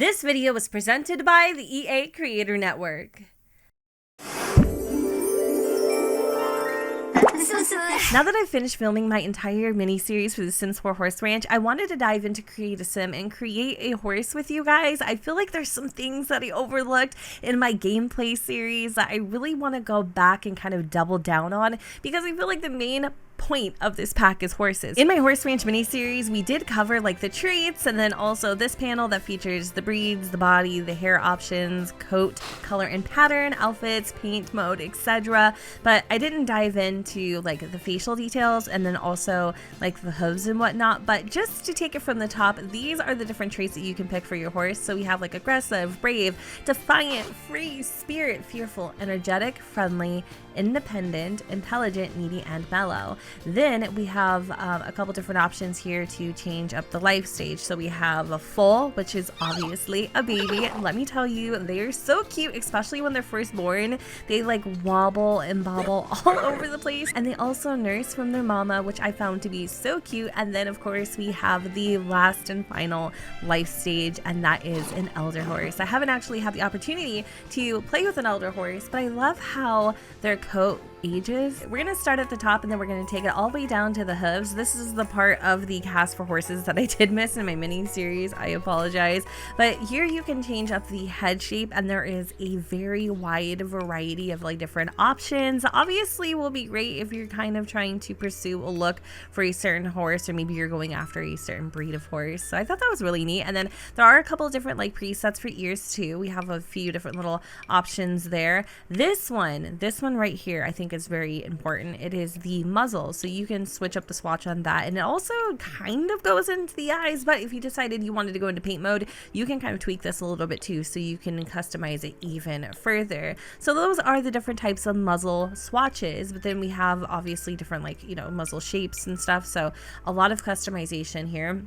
This video was presented by the EA Creator Network. Now that I've finished filming my entire mini-series for The Sims 4 Horse Ranch, I wanted to dive into Create a Sim and create a horse with you guys. I feel like there's some things that I overlooked in my gameplay series that I really want to go back and kind of double down on, because I feel like the main point of this pack is horses. In my Horse Ranch mini-series, we did cover like the traits, and then also this panel that features the breeds, the body, the hair options, coat, color and pattern, outfits, paint mode, etc. But I didn't dive into like the facial details and then also like the hooves and whatnot. But just to take it from the top, these are the different traits that you can pick for your horse. So we have like aggressive, brave, defiant, free, spirit, fearful, energetic, friendly, independent, intelligent, needy, and mellow. Then we have a couple different options here to change up the life stage. So we have a foal, which is obviously a baby. Let me tell you, they are so cute, especially when they're first born. They like wobble and bobble all over the place, and they also nurse from their mama, which I found to be so cute. And then of course we have the last and final life stage, and that is an elder horse. I haven't actually had the opportunity to play with an elder horse, but I love how their coat ages. We're gonna start at the top and then we're gonna take it all the way down to the hooves. This is the part of the cast for horses that I did miss in my mini series. I apologize. But here you can change up the head shape, and there is a very wide variety of like different options. Obviously will be great if you're kind of trying to pursue a look for a certain horse, or maybe you're going after a certain breed of horse. So I thought that was really neat. And then there are a couple of different like presets for ears too. We have a few different little options there. This one right here, I think is very important. It is the muzzle, so you can switch up the swatch on that, and it also kind of goes into the eyes, but if you decided you wanted to go into paint mode, you can kind of tweak this a little bit too, so you can customize it even further. So those are the different types of muzzle swatches, but then we have obviously different like, you know, muzzle shapes and stuff, so a lot of customization here.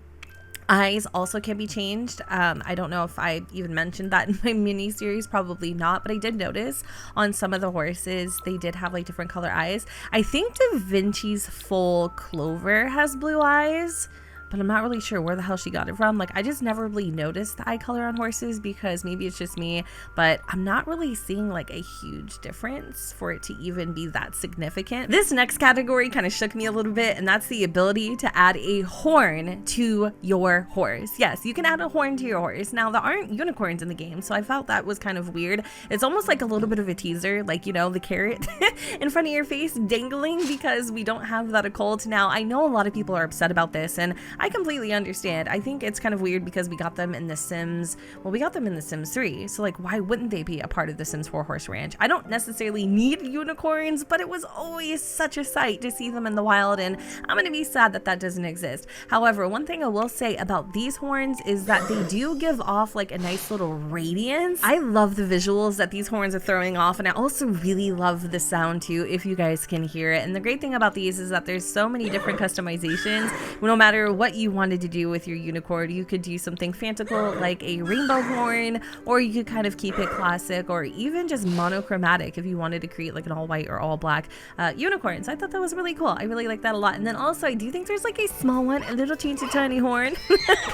Eyes also can be changed. I don't know if I even mentioned that in my mini series, probably not, but I did notice on some of the horses they did have like different color eyes. I think Da Vinci's full Clover has blue eyes, but I'm not really sure where the hell she got it from. Like, I just never really noticed the eye color on horses, because maybe it's just me, but I'm not really seeing like a huge difference for it to even be that significant. This next category kind of shook me a little bit, and that's the ability to add a horn to your horse. Yes, you can add a horn to your horse. Now, there aren't unicorns in the game, so I felt that was kind of weird. It's almost like a little bit of a teaser, like, you know, the carrot in front of your face dangling, because we don't have that occult. Now, I know a lot of people are upset about this, and I completely understand. I think it's kind of weird because we got them in The Sims. Well, we got them in The Sims 3. So like, why wouldn't they be a part of The Sims 4 Horse Ranch? I don't necessarily need unicorns, but it was always such a sight to see them in the wild, and I'm gonna be sad that that doesn't exist. However, one thing I will say about these horns is that they do give off like a nice little radiance. I love the visuals that these horns are throwing off, and I also really love the sound too, if you guys can hear it. And the great thing about these is that there's so many different customizations. No matter what you wanted to do with your unicorn, you could do something fanciful like a rainbow horn, or you could kind of keep it classic, or even just monochromatic if you wanted to create like an all white or all black unicorn. So I thought that was really cool. I really like that a lot. And then also I do think there's like a small one, a little teensy tiny horn.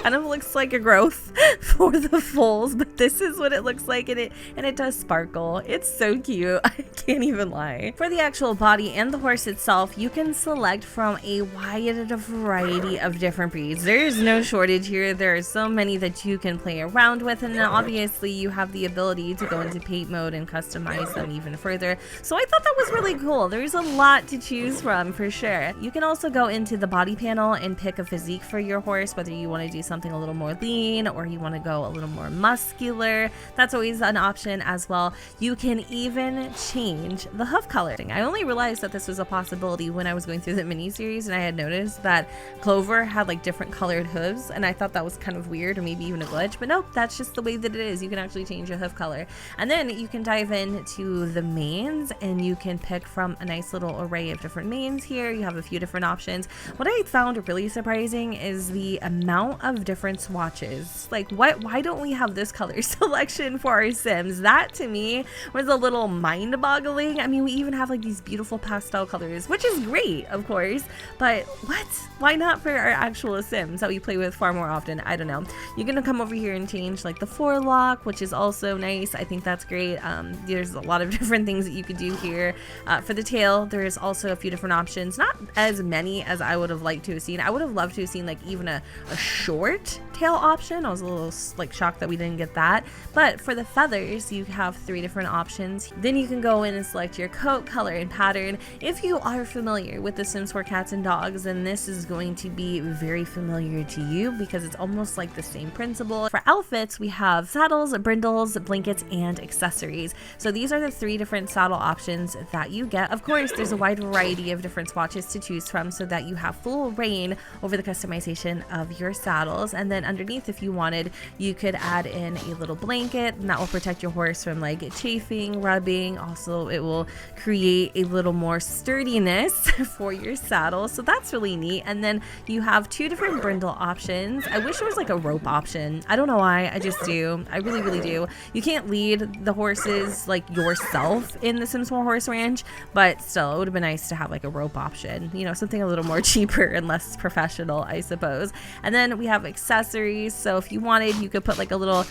Kind of looks like a growth for the foals, but this is what it looks like, and it does sparkle. It's so cute. I can't even lie. For the actual body and the horse itself, you can select from a wide variety of different breeds. There's no shortage here. There are so many that you can play around with, and then obviously you have the ability to go into paint mode and customize them even further. So I thought that was really cool. There's a lot to choose from for sure. You can also go into the body panel and pick a physique for your horse, whether you want to do something a little more lean or you want to go a little more muscular. That's always an option as well. You can even change the hoof color. I only realized that this was a possibility when I was going through the mini series, and I had noticed that Clover had like different colored hooves, and I thought that was kind of weird, or maybe even a glitch, but nope, that's just the way that it is. You can actually change your hoof color. And then you can dive into the manes, and you can pick from a nice little array of different manes here. You have a few different options. What I found really surprising is the amount of different swatches. Like, why don't we have this color selection for our Sims? That to me was a little mind-boggling. I mean, we even have like these beautiful pastel colors, which is great, of course, but what? Why not for our actual actual Sims that we play with far more often. I don't know. You're gonna come over here and change like the forelock, which is also nice. I think that's great. There's a lot of different things that you could do here. For the tail, there's also a few different options. Not as many as I would have liked to have seen. I would have loved to have seen like even a short tail option. I was a little like shocked that we didn't get that. But for the feathers, you have 3 different options. Then you can go in and select your coat color and pattern. If you are familiar with The Sims 4 cats and dogs, then this is going to be very familiar to you because it's almost like the same principle. For outfits, we have saddles, brindles, blankets, and accessories. So these are the 3 different saddle options that you get. Of course, there's a wide variety of different swatches to choose from so that you have full reign over the customization of your saddles. And then underneath, if you wanted, you could add in a little blanket, and that will protect your horse from like chafing, rubbing. Also, it will create a little more sturdiness for your saddle. So that's really neat. And then you have 2 different brindle options. I wish there was like a rope option. I don't know why, I just do. I really, really do. You can't lead the horses like yourself in the Sims 4 Horse Ranch, but still, it would have been nice to have like a rope option, you know, something a little more cheaper and less professional, I suppose. And then we have accessories. So if you wanted, you could put like a little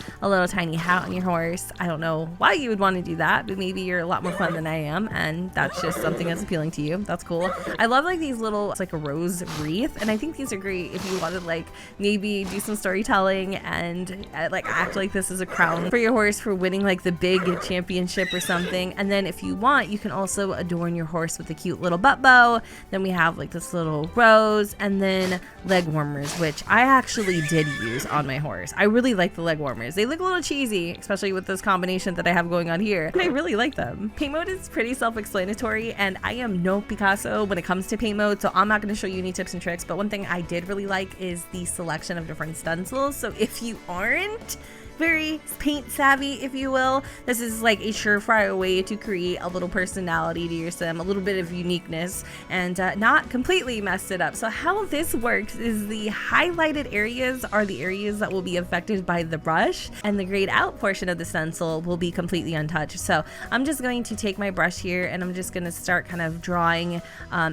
tiny hat on your horse. I don't know why you would want to do that, but maybe you're a lot more fun than I am, and that's just something that's appealing to you. That's cool. I love like these little, it's like a rose wreath, and I think these are great if you wanted like maybe do some storytelling and like act like this is a crown for your horse for winning like the big championship or something. And then if you want, you can also adorn your horse with a cute little butt bow. Then we have like this little rose, and then leg warmers, which I actually did use on my horse. I really like the leg warmers. They look a little cheesy, especially with this combination that I have going on here, and I really like them. Paint mode is pretty self-explanatory, and I am no Picasso when it comes to paint mode, so I'm not going to show you any tips and tricks, but one thing I did really like is the selection of different stencils. So if you aren't very paint savvy, if you will, this is like a surefire way to create a little personality to your sim, a little bit of uniqueness, and not completely mess it up. So how this works is the highlighted areas are the areas that will be affected by the brush, and the grayed out portion of the stencil will be completely untouched. So I'm just going to take my brush here, and I'm just going to start kind of drawing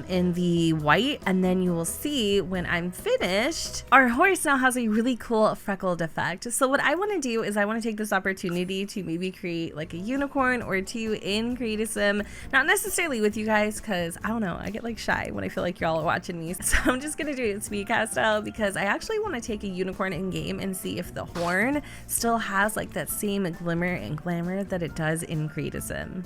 in the white, and then you will see when I'm finished, our horse now has a really cool freckled effect. So what I want to do is I want to take this opportunity to maybe create like a unicorn or 2 in Create a Sim, not necessarily with you guys, because I don't know, I get like shy when I feel like y'all are watching me. So I'm just gonna do it speedcast style because I actually want to take a unicorn in game and see if the horn still has like that same glimmer and glamour that it does in Create a Sim.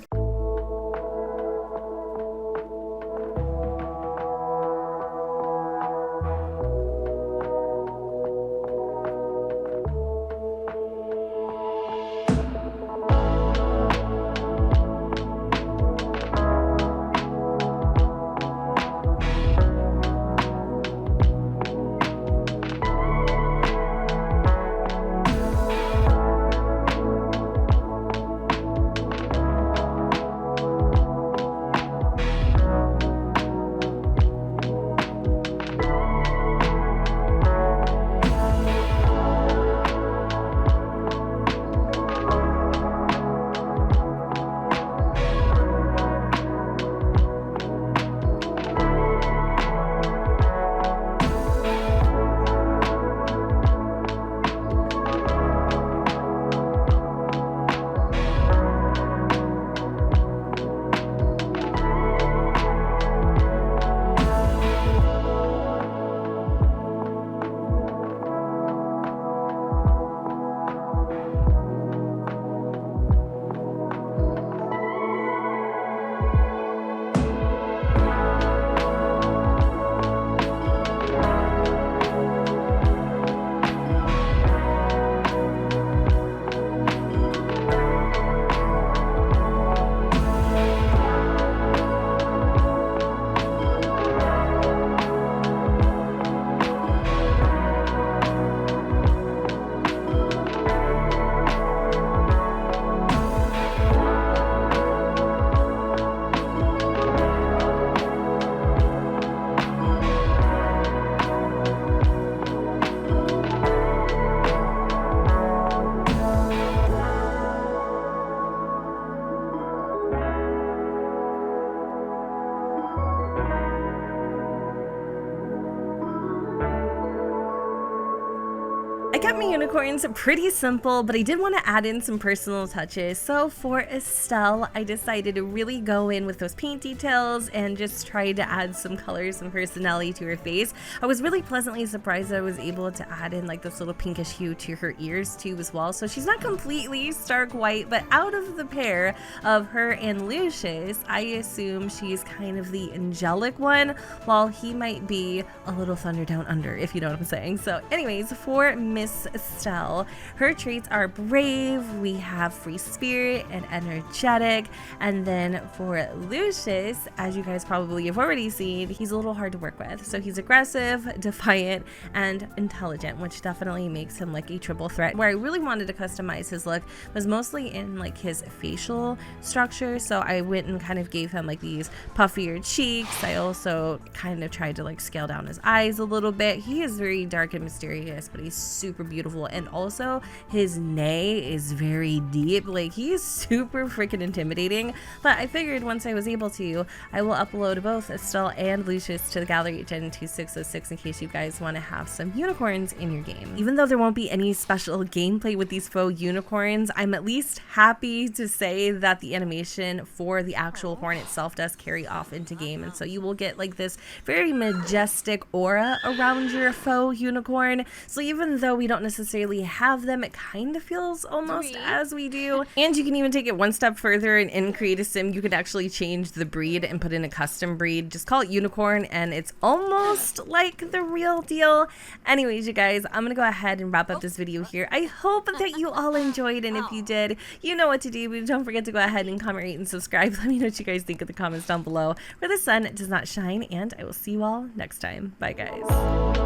my unicorns, pretty simple, but I did want to add in some personal touches. So for Estelle, I decided to really go in with those paint details and just try to add some colors and personality to her face. I was really pleasantly surprised that I was able to add in like this little pinkish hue to her ears too as well. So she's not completely stark white, but out of the pair of her and Lucius, I assume she's kind of the angelic one, while he might be a little thunder down under, if you know what I'm saying. So anyways, for Miss Estelle, her traits are brave, we have free spirit and energetic, and then for Lucius, as you guys probably have already seen, he's a little hard to work with. So he's aggressive, defiant, and intelligent, which definitely makes him like a triple threat. Where I really wanted to customize his look was mostly in like his facial structure. So I went and kind of gave him like these puffier cheeks. I also kind of tried to like scale down his eyes a little bit. He is very dark and mysterious, but he's super beautiful, and also his neigh is very deep. Like, he is super freaking intimidating. But I figured once I was able to, I will upload both Estelle and Lucius to the Gallery Gen 2606 in case you guys want to have some unicorns in your game. Even though there won't be any special gameplay with these faux unicorns, I'm at least happy to say that the animation for the actual horn itself does carry off into game, and so you will get like this very majestic aura around your faux unicorn. So even though we don't necessarily have them, it kind of feels almost as we do. And you can even take it one step further, and in Create a Sim you could actually change the breed and put in a custom breed. Just call it unicorn and it's almost like the real deal. Anyways, you guys, I'm gonna go ahead and wrap up this video here. I hope that you all enjoyed, and if you did, you know what to do. But don't forget to go ahead and comment, rate, and subscribe. Let me know what you guys think in the comments down below, where the sun does not shine, and I will see you all next time. Bye guys.